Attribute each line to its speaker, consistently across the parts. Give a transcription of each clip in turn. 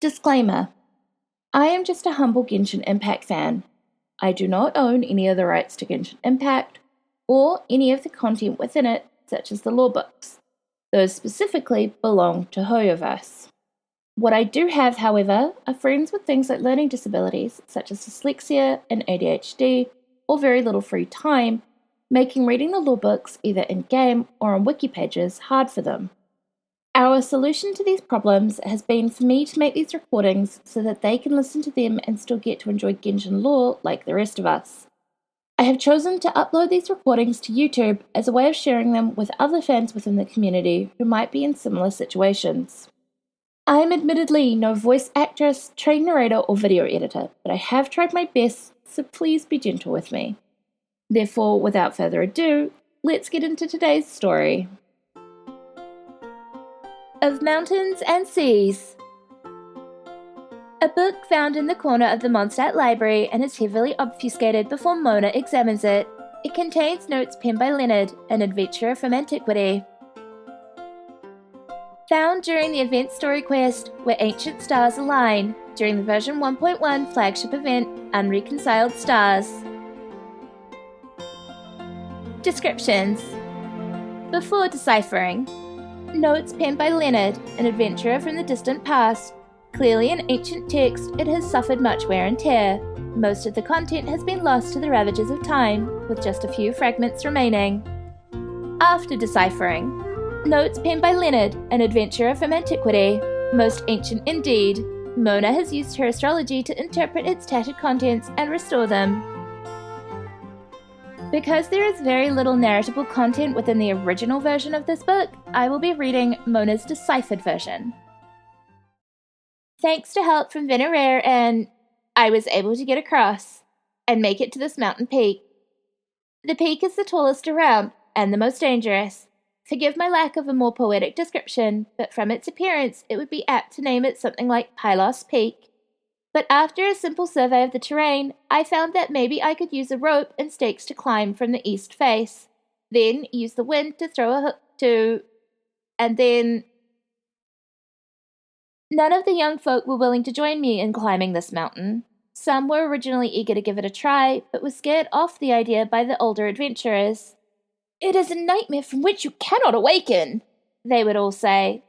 Speaker 1: Disclaimer: I am just a humble Genshin Impact fan. I do not own any of the rights to Genshin Impact, or any of the content within it, such as the lore books. Those specifically belong to Hoyoverse. What I do have, however, are friends with things like learning disabilities, such as dyslexia and ADHD, or very little free time, making reading the lore books either in-game or on wiki pages hard for them. Our solution to these problems has been for me to make these recordings so that they can listen to them and still get to enjoy Genshin lore like the rest of us. I have chosen to upload these recordings to YouTube as a way of sharing them with other fans within the community who might be in similar situations. I am admittedly no voice actress, trained narrator, or video editor, but I have tried my best, so please be gentle with me. Therefore, without further ado, let's get into today's story. Of Mountains and Seas. A book found in the corner of the Mondstat library and is heavily obfuscated before Mona examines it. It contains notes penned by Leonard, an adventurer from antiquity. Found during the event story quest Where Ancient Stars Align, during the version 1.1 flagship event Unreconciled Stars. Descriptions. Before deciphering. Notes penned by Leonard, an adventurer from the distant past. Clearly an ancient text, it has suffered much wear and tear. Most of the content has been lost to the ravages of time, with just a few fragments remaining. After deciphering. Notes penned by Leonard, an adventurer from antiquity. Most ancient indeed. Mona has used her astrology to interpret its tattered contents and restore them. Because there is very little narratable content within the original version of this book, I will be reading Mona's deciphered version. Thanks to help from Venerare I was able to get across and make it to this mountain peak. The peak is the tallest around and the most dangerous. Forgive my lack of a more poetic description, but from its appearance it would be apt to name it something like Pylos Peak. But after a simple survey of the terrain, I found that maybe I could use a rope and stakes to climb from the east face, then use the wind to throw a hook to, and then... None of the young folk were willing to join me in climbing this mountain. Some were originally eager to give it a try, but were scared off the idea by the older adventurers. "It is a nightmare from which you cannot awaken," they would all say.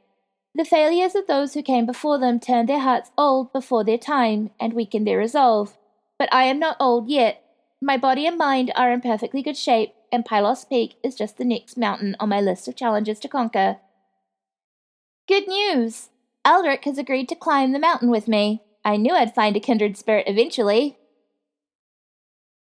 Speaker 1: The failures of those who came before them turned their hearts old before their time and weakened their resolve. But I am not old yet. My body and mind are in perfectly good shape, and Pylos Peak is just the next mountain on my list of challenges to conquer. Good news! Aldrich has agreed to climb the mountain with me. I knew I'd find a kindred spirit eventually.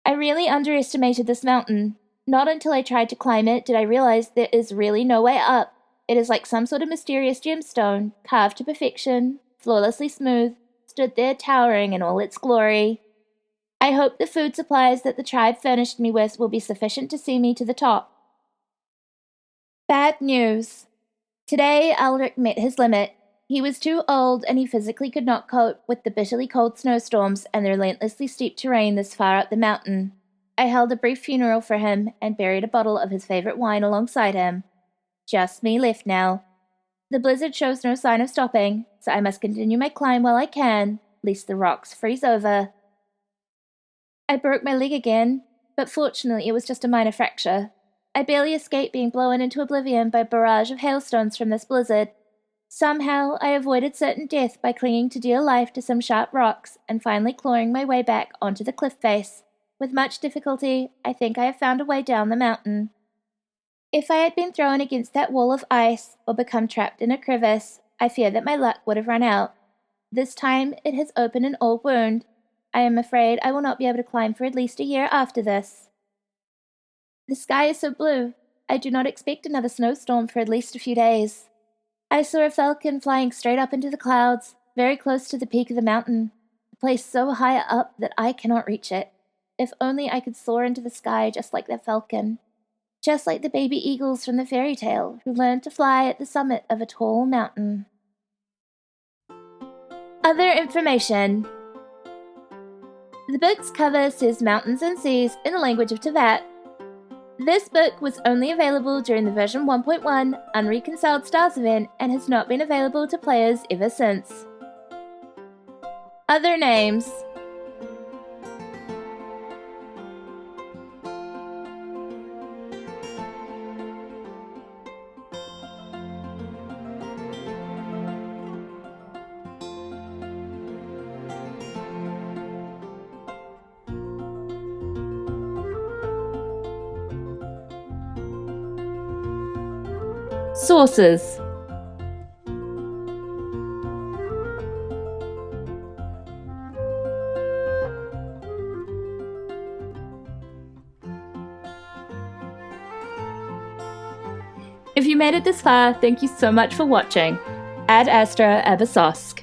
Speaker 1: I really underestimated this mountain. Not until I tried to climb it did I realize there is really no way up. It is like some sort of mysterious gemstone, carved to perfection, flawlessly smooth, stood there towering in all its glory. I hope the food supplies that the tribe furnished me with will be sufficient to see me to the top. Bad news. Today, Aldrich met his limit. He was too old, and he physically could not cope with the bitterly cold snowstorms and the relentlessly steep terrain this far up the mountain. I held a brief funeral for him and buried a bottle of his favorite wine alongside him. Just me left now. The blizzard shows no sign of stopping, so I must continue my climb while I can, lest the rocks freeze over. I broke my leg again, but fortunately it was just a minor fracture. I barely escaped being blown into oblivion by a barrage of hailstones from this blizzard. Somehow I avoided certain death by clinging to dear life to some sharp rocks and finally clawing my way back onto the cliff face. With much difficulty, I think I have found a way down the mountain. If I had been thrown against that wall of ice or become trapped in a crevice, I fear that my luck would have run out. This time it has opened an old wound. I am afraid I will not be able to climb for at least a year after this. The sky is so blue. I do not expect another snowstorm for at least a few days. I saw a falcon flying straight up into the clouds, very close to the peak of the mountain, a place so high up that I cannot reach it. If only I could soar into the sky just like that falcon. Just like the baby eagles from the fairy tale who learned to fly at the summit of a tall mountain. Other information. The book's cover says Mountains and Seas in the language of Teyvat. This book was only available during the version 1.1 Unreconciled Stars event and has not been available to players ever since. Other names. Sources. If you made it this far, thank you so much for watching. Ad Astra Abasosk.